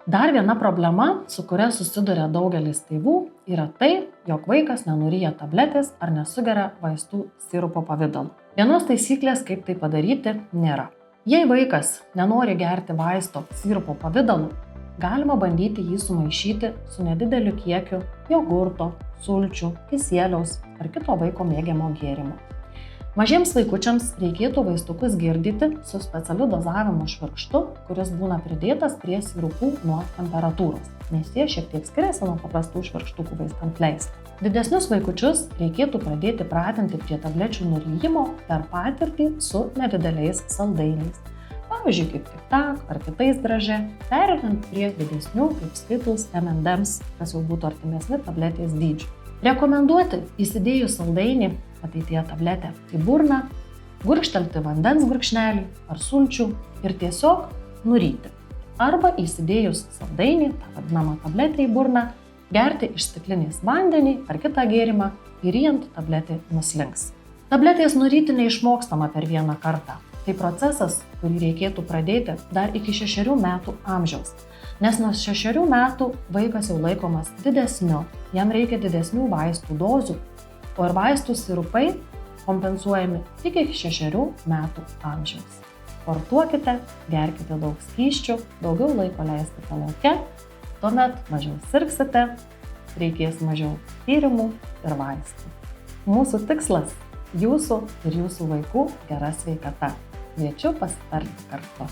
Dar viena problema, su kuria susiduria daugelis tėvų, yra tai, jog vaikas nenuryja tabletės ar nesugeria vaistų sirupo pavidalu. Vienos taisyklės, kaip tai padaryti, nėra. Jei vaikas nenori gerti vaisto sirupo pavidalu, galima bandyti jį sumaišyti su nedideliu kiekiu jogurto, sulčių, kisieliaus ar kito vaiko mėgiamo gėrimo. Mažiems vaikučiams reikėtų vaistukus girdyti su specialiu dozavimo švirkštu, kuris būna pridėtas prie sirupų nuo temperatūros, nes jie šiek tiek skiriasi nuo paprastų švirkštukų vaistams leisti. Didesnius vaikučius reikėtų pradėti pratinti prie tablečių nuryjimo per patirtį su nedideliais saldainiais. Pavyzdžiui, kaip Tic-Tac ar kitais draže, pereinant prie didesnių kaip Skittles, M&M's, kas jau būtų artimesni tabletės dydžių. Rekomenduoti įsidėjus saldainį, ateityje tabletę į burną, gurkštelti vandens gurkšnelį ar sulčių ir tiesiog nuryti. Arba įsidėjus saldainį, tą vadinamą tabletę į burną, gerti iš stiklinės vandenį ar kitą gėrimą ir ryjant tabletė nuslinks. Tabletės nuryti neišmokstama per vieną kartą. Tai procesas, kurį reikėtų pradėti dar iki 6 metų amžiaus. Nes nuo 6 metų vaikas jau laikomas didesniu, jam reikia didesnių vaistų dozių, o ir vaistų sirupai kompensuojami tik iki 6 metų amžiaus. Sportuokite, gerkite daug skysčių, daugiau laiko leiskite lauke, tuomet mažiau sirgsite, reikės mažiau tyrimų ir vaistų. Mūsų tikslas – jūsų ir jūsų vaikų gera sveikata. Kviečiu pasitarti kartu.